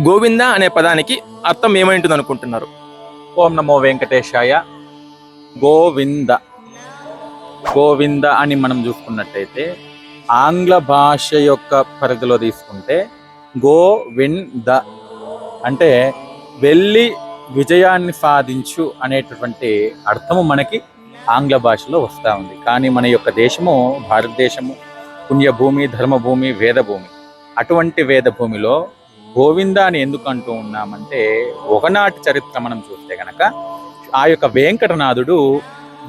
గోవింద అనే పదానికి అర్థం ఏమైంటుంది అనుకుంటున్నారు? ఓం నమో వెంకటేశాయ. గోవింద గోవింద అని మనం చూసుకున్నట్టయితే ఆంగ్ల భాష యొక్క పరిధిలో తీసుకుంటే గోవింద అంటే వెళ్ళి విజయాన్ని సాధించు అనేటటువంటి అర్థము మనకి ఆంగ్ల భాషలో వస్తూ ఉంది. కానీ మన యొక్క దేశము భారతదేశము పుణ్యభూమి, ధర్మభూమి, వేదభూమి. అటువంటి వేదభూమిలో గోవింద అని ఎందుకు అంటూ ఉన్నామంటే ఒకనాటి చరిత్ర మనం చూస్తే గనక ఆ యొక్క వెంకటనాథుడు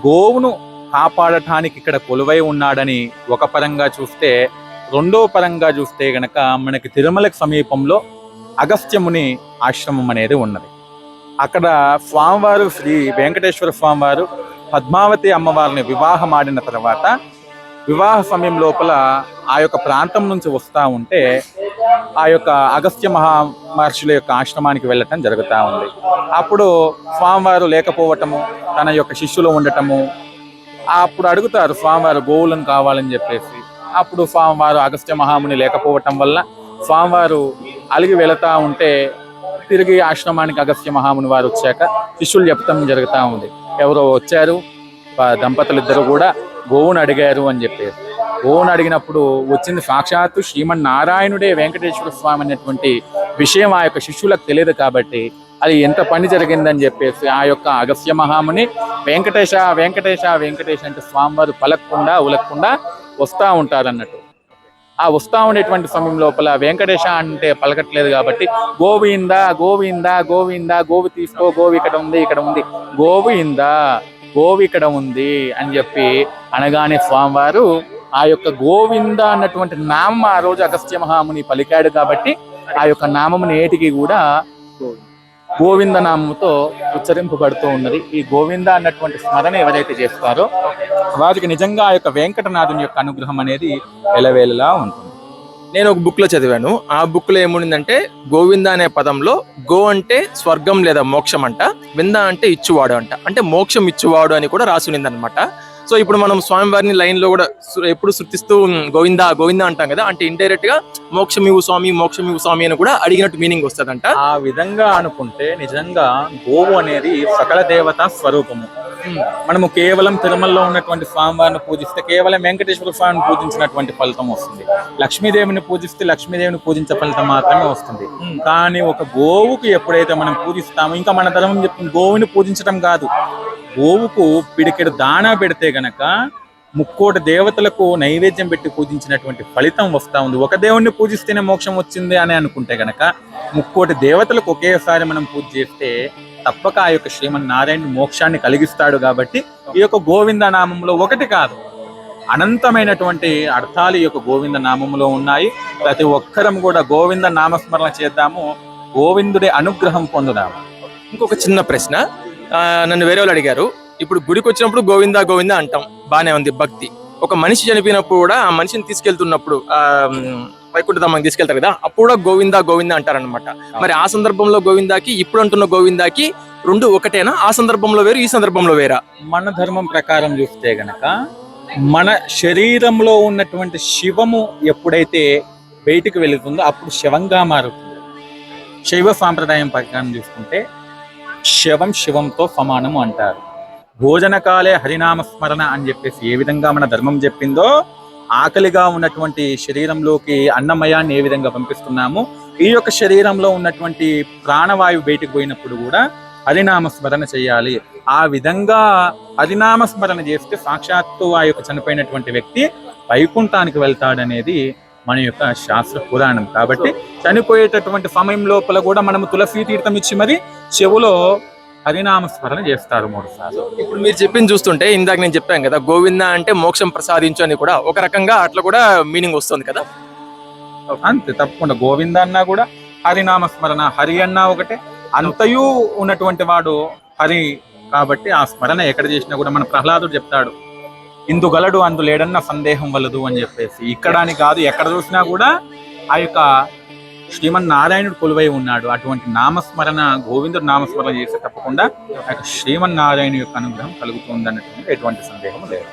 గోవును కాపాడటానికి ఇక్కడ కొలువై ఉన్నాడని ఒక పరంగా చూస్తే, రెండో పరంగా చూస్తే గనక మనకి తిరుమలకు సమీపంలో అగస్త్యముని ఆశ్రమం అనేది ఉన్నది. అక్కడ స్వామివారు శ్రీ వెంకటేశ్వర స్వామివారు పద్మావతి అమ్మవారిని వివాహం ఆడిన తర్వాత వివాహ సమయం లోపల ఆ యొక్క ప్రాంతం నుంచి వస్తూ ఉంటే ఆ యొక్క అగస్త్య మహర్షుల యొక్క ఆశ్రమానికి వెళ్ళటం జరుగుతూ ఉంది. అప్పుడు స్వామివారు లేకపోవటము, తన యొక్క శిష్యులు ఉండటము, అప్పుడు అడుగుతారు స్వామివారు గోవులను కావాలని చెప్పేసి. అప్పుడు స్వామివారు అగస్త్య మహాముని లేకపోవటం వల్ల స్వామివారు అలిగి వెళతా ఉంటే తిరిగి ఆశ్రమానికి అగస్త్య మహాముని వారు వచ్చాక శిష్యులు చెప్తాం జరుగుతూ ఉంది. ఎవరో వచ్చారు, దంపతులు ఇద్దరు కూడా గోవును అడిగారు అని చెప్పేసి. గోవును అడిగినప్పుడు వచ్చింది సాక్షాత్తు శ్రీమన్నారాయణుడే వెంకటేశ్వర స్వామి అనేటువంటి విషయం ఆ యొక్క శిష్యులకు తెలియదు. కాబట్టి అది ఎంత పని జరిగిందని చెప్పేసి ఆ యొక్క అగస్త్య మహాముని వెంకటేశ వెంకటేశ వెంకటేశ అంటే స్వామివారు పలకకుండా ఉలకకుండా వస్తూ ఉంటారు అన్నట్టు. ఆ వస్తూ ఉండేటువంటి సమయం లోపల వెంకటేశ అంటే పలకట్లేదు కాబట్టి గోవింద గోవింద గోవింద, గోవి తీసుకో, గోవి ఇక్కడ ఉంది, ఇక్కడ ఉంది, గోవింద గోవి ఇక్కడ ఉంది అని చెప్పి అనగానే స్వామివారు ఆ యొక్క గోవింద అన్నటువంటి నామం ఆ రోజు అగస్త్య మహాముని పలికాడు. కాబట్టి ఆ యొక్క నామము నేటికి కూడా గోవింద నామంతో ఉచ్చరింపబడుతూ ఉన్నది. ఈ గోవింద అన్నటువంటి స్మరణ ఎవరైతే చేస్తారో వారికి నిజంగా ఆ యొక్క వెంకటనాథుని యొక్క అనుగ్రహం అనేది ఎలవేళలా ఉంటుంది. నేను ఒక బుక్ లో చదివాను. ఆ బుక్ లో ఏముండిందంటే గోవింద అనే పదంలో గో అంటే స్వర్గం లేదా మోక్షం అంట, వింద అంటే ఇచ్చువాడు అంట, అంటే మోక్షం ఇచ్చువాడు అని కూడా రాసునింది అనమాట. సో ఇప్పుడు మనం స్వామివారిని లైన్ లో కూడా ఎప్పుడు శృతిస్తూ గోవింద గోవింద అంటాం కదా, అంటే ఇండైరెక్ట్ గా మోక్షమివు స్వామి మోక్షమివు స్వామి అని కూడా అడిగినట్టు మీనింగ్ వస్తుందంట. ఆ విధంగా అనుకుంటే నిజంగా గోవు అనేది సకల దేవత స్వరూపము. మనము కేవలం తిరుమలలో ఉన్నటువంటి స్వామివారిని పూజిస్తే కేవలం వెంకటేశ్వర స్వామిని పూజించినటువంటి ఫలితం వస్తుంది. లక్ష్మీదేవిని పూజిస్తే లక్ష్మీదేవిని పూజించే ఫలితం మాత్రమే వస్తుంది. కానీ ఒక గోవుకి ఎప్పుడైతే మనం పూజిస్తామో, ఇంకా మన ధర్మం చెప్తుంది గోవుని పూజించడం కాదు, గోవుకు పిడికెడు దాణా పెడితే గనక ముక్కోటి దేవతలకు నైవేద్యం పెట్టి పూజించినటువంటి ఫలితం వస్తూ ఉంది. ఒక దేవుణ్ణి పూజిస్తేనే మోక్షం వచ్చింది అని అనుకుంటే గనక ముక్కోటి దేవతలకు ఒకేసారి మనం పూజ చేస్తే తప్పక ఆ యొక్క శ్రీమన్నారాయణ మోక్షాన్ని కలిగిస్తాడు. కాబట్టి ఈ యొక్క గోవింద నామంలో ఒకటి కాదు, అనంతమైనటువంటి అర్థాలు ఈ యొక్క గోవింద నామంలో ఉన్నాయి. ప్రతి ఒక్కరం కూడా గోవింద నామస్మరణ చేద్దాము, గోవిందుడి అనుగ్రహం పొందుదాము. ఇంకొక చిన్న ప్రశ్న, నన్ను వేరే వాళ్ళు అడిగారు. ఇప్పుడు గుడికి వచ్చినప్పుడు గోవింద గోవింద అంటాం, బానే ఉంది భక్తి. ఒక మనిషి చనిపోయినప్పుడు కూడా ఆ మనిషిని తీసుకెళ్తున్నప్పుడు వైకుంఠధామానికి తీసుకెళ్తారు కదా, అప్పుడు కూడా గోవింద గోవింద అంటారనమాట. మరి ఆ సందర్భంలో గోవిందాకి ఇప్పుడు అంటున్న గోవిందాకి రెండు ఒకటేనా? ఆ సందర్భంలో వేరు, ఈ సందర్భంలో వేరా? మన ధర్మం ప్రకారం చూస్తే గనక మన శరీరంలో ఉన్నటువంటి శివము ఎప్పుడైతే బయటికి వెళుతుందో అప్పుడు శివంగా మారుతుంది. శైవ సాంప్రదాయం ప్రకారం చూసుకుంటే శవం శివంతో సమానము అంటారు. భోజనకాలే హరినామస్మరణ అని చెప్పేసి ఏ విధంగా మన ధర్మం చెప్పిందో, ఆకలిగా ఉన్నటువంటి శరీరంలోకి అన్నమయాన్ని ఏ విధంగా పంపిస్తున్నామో, ఈ యొక్క శరీరంలో ఉన్నటువంటి ప్రాణవాయువు బయటికి పోయినప్పుడు కూడా హరినామస్మరణ చేయాలి. ఆ విధంగా హరినామస్మరణ చేస్తే సాక్షాత్తు ఆ యొక్క చనిపోయినటువంటి వ్యక్తి వైకుంఠానికి వెళ్తాడనేది మన యొక్క శాస్త్ర పురాణం. కాబట్టి చనిపోయేటటువంటి సమయం లోపల కూడా మనము తులసి తీర్థం ఇచ్చి మరి చెవులో హరినామస్మరణ చేస్తారు 3 సార్లు. ఇప్పుడు మీరు చెప్పింది చూస్తుంటే ఇందాక నేను చెప్పాను కదా గోవింద అంటే మోక్షం ప్రసాదించు అని, కూడా ఒక రకంగా అట్లా కూడా మీనింగ్ వస్తుంది కదా. అంతే, తప్పకుండా గోవింద అన్నా కూడా హరినామస్మరణ, హరి అన్నా ఒకటే, అంతయు ఉన్నటువంటి వాడు హరి. కాబట్టి ఆ స్మరణ ఎక్కడ చేసినా కూడా మన ప్రహ్లాదుడు చెప్తాడు, ఇందు గలడు అందు లేడన్న సందేహం వలదు అని చెప్పేసి. ఇక్కడ అని కాదు, ఎక్కడ చూసినా కూడా ఆ యొక్క శ్రీమన్నారాయణుడు కొలువై ఉన్నాడు. అటువంటి నామస్మరణ, గోవిందుడు నామస్మరణ చేస్తే తప్పకుండా ఆ యొక్క శ్రీమన్నారాయణ యొక్క అనుగ్రహం కలుగుతుంది అన్నటువంటి ఎటువంటి సందేహం లేదు.